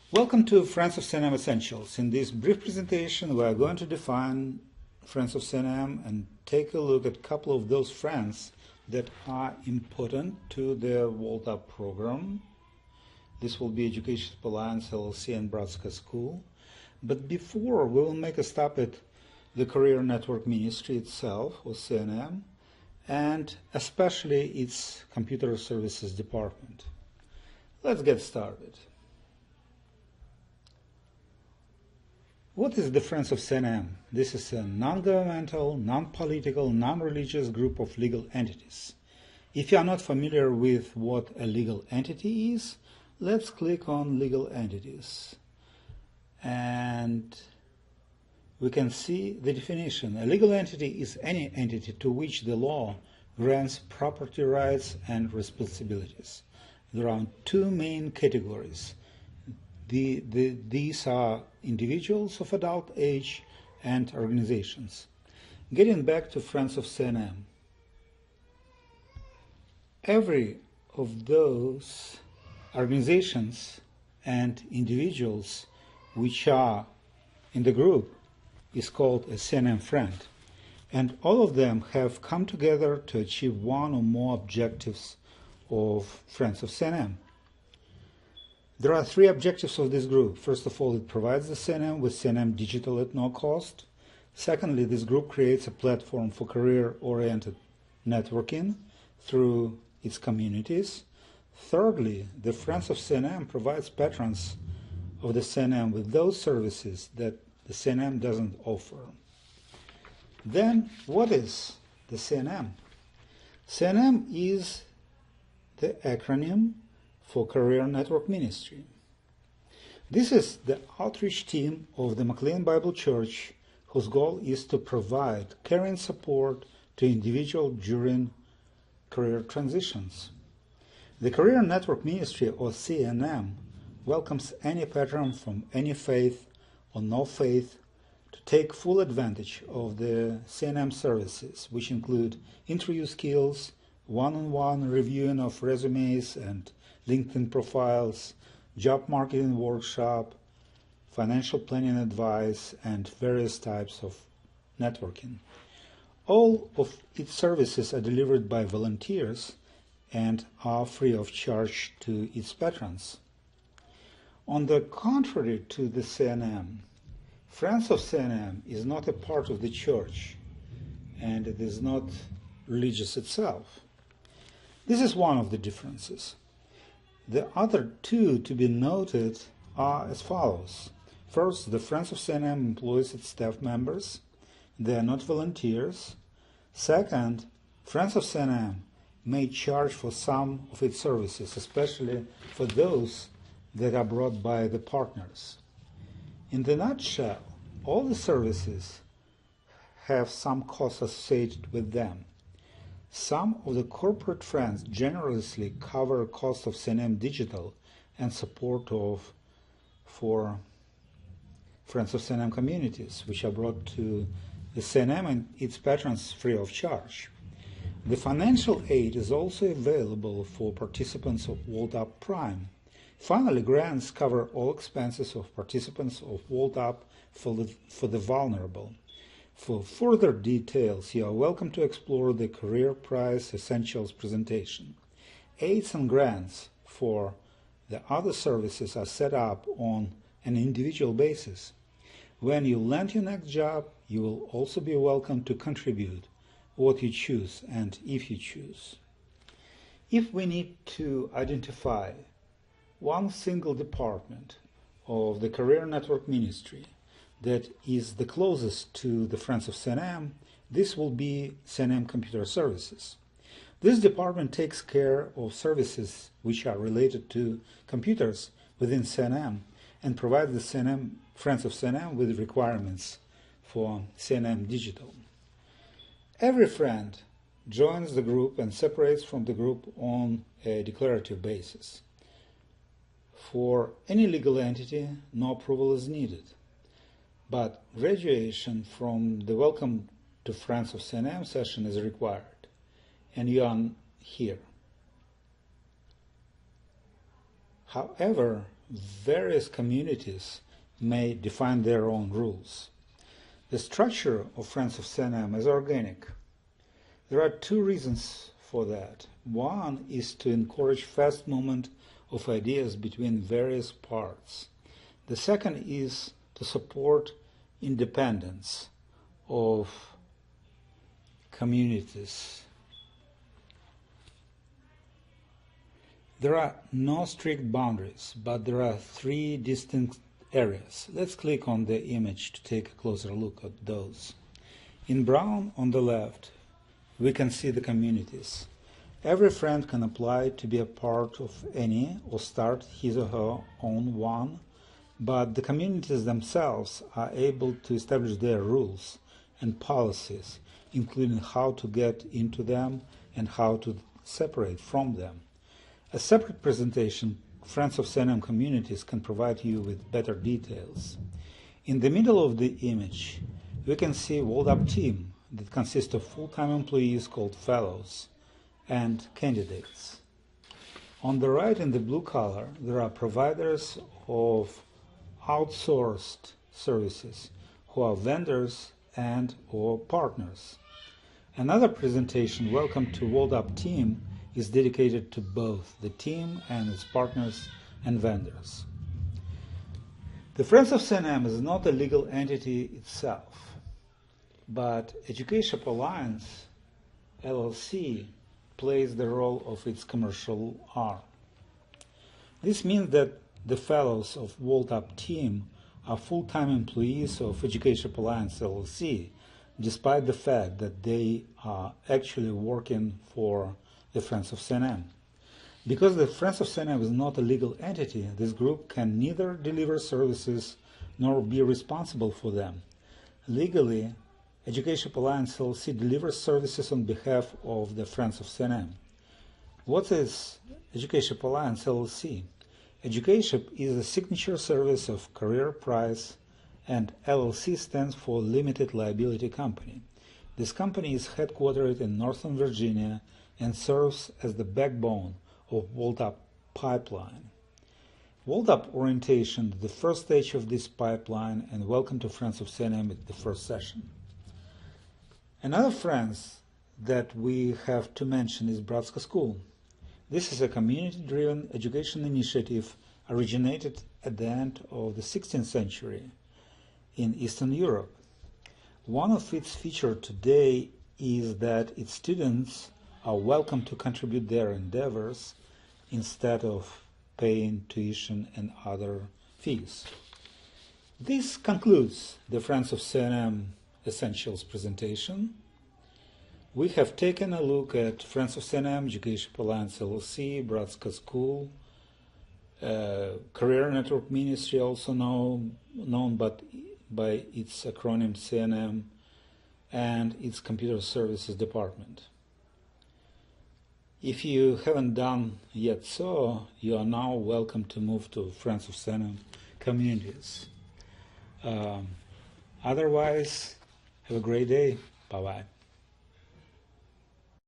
Welcome to Friends of CNM Essentials. In this brief presentation, we are going to define Friends of CNM and take a look at a couple of those friends that are important to the Vault Up program. This will be Education Alliance LLC and Bratska School. But before, we will make a stop at the Career Network Ministry itself, or CNM, and especially its Computer Services Department. Let's get started. What is the Friends of CNM? This is a non-governmental, non-political, non-religious group of legal entities. If you are not familiar with what a legal entity is, let's click on Legal Entities. And we can see the definition. A legal entity is any entity to which the law grants property rights and responsibilities. There are two main categories. These are individuals of adult age and organizations. Getting back to Friends of CNM, every of those organizations and individuals which are in the group is called a CNM friend, and all of them have come together to achieve one or more objectives of Friends of CNM. There are three objectives of this group. First of all, it provides the CNM with CNM digital at no cost. Secondly, this group creates a platform for career-oriented networking through its communities. Thirdly, the Friends of CNM provides patrons of the CNM with those services that the CNM doesn't offer. Then, what is the CNM? CNM is the acronym for Career Network Ministry. This is the outreach team of the McLean Bible Church, whose goal is to provide caring support to individuals during career transitions. The Career Network Ministry, or CNM, welcomes any patron from any faith or no faith to take full advantage of the CNM services, which include interview skills, one-on-one reviewing of resumes and LinkedIn profiles, job marketing workshop, financial planning advice, and various types of networking. All of its services are delivered by volunteers and are free of charge to its patrons. On the contrary to the CNM, Friends of CNM is not a part of the church, and it is not religious itself. This is one of the differences. The other two to be noted are as follows. First, the Friends of CNM employs its staff members. They are not volunteers. Second, Friends of CNM may charge for some of its services, especially for those that are brought by the partners. In the nutshell, all the services have some costs associated with them. Some of the corporate friends generously cover costs of CNM digital and support for Friends of CNM communities, which are brought to the CNM and its patrons free of charge. The financial aid is also available for participants of Vault Up Prime. Finally, grants cover all expenses of participants of Vault Up for the vulnerable. For further details, you are welcome to explore the Career Prize Essentials presentation. Aids and grants for the other services are set up on an individual basis. When you land your next job, you will also be welcome to contribute what you choose and if you choose. If we need to identify one single department of the Career Network Ministry that is the closest to the Friends of CNM, this will be CNM Computer Services. This department takes care of services which are related to computers within CNM and provides the CNM Friends of CNM with requirements for CNM Digital. Every friend joins the group and separates from the group on a declarative basis. For any legal entity, no approval is needed. But graduation from the Welcome to Friends of CNM session is required, and you are here. However, various communities may define their own rules. The structure of Friends of CNM is organic. There are two reasons for that. One is to encourage fast movement of ideas between various parts. The second is to support independence of communities. There are no strict boundaries, but there are three distinct areas. Let's click on the image to take a closer look at those. In brown on the left, we can see the communities. Every friend can apply to be a part of any or start his or her own one, but the communities themselves are able to establish their rules and policies, including how to get into them and how to separate from them. A separate presentation, Friends of CNM Communities, can provide you with better details. In the middle of the image, we can see a walled-up team that consists of full-time employees called fellows and candidates. On the right in the blue color, there are providers of outsourced services who are vendors and or partners. Another presentation, Welcome to Walled-Up Team, is dedicated to both the team and its partners and vendors. The Friends of CNM is not a legal entity itself, but Education Alliance LLC plays the role of its commercial arm. This means that the fellows of Walled-Up Team are full-time employees of Education Alliance LLC, despite the fact that they are actually working for the Friends of CNM. Because the Friends of CNM is not a legal entity, this group can neither deliver services nor be responsible for them. Legally, Education Alliance LLC delivers services on behalf of the Friends of CNM. What is Education Alliance LLC? Education is a signature service of Career Price, and LLC stands for Limited Liability Company. This company is headquartered in Northern Virginia and serves as the backbone of Walled-Up Pipeline. Walled-Up orientation is the first stage of this pipeline, and welcome to Friends of CNM at the first session. Another Friends that we have to mention is Bratska School. This is a community-driven education initiative originated at the end of the 16th century in Eastern Europe. One of its features today is that its students are welcome to contribute their endeavors instead of paying tuition and other fees. This concludes the Friends of CNM Essentials presentation. We have taken a look at Friends of CNM, Education Alliance LLC, Bratska School, Career Network Ministry, also known by its acronym CNM, and its Computer Services Department. If you haven't done yet so, you are now welcome to move to Friends of CNM Communities. Otherwise, have a great day. Bye-bye.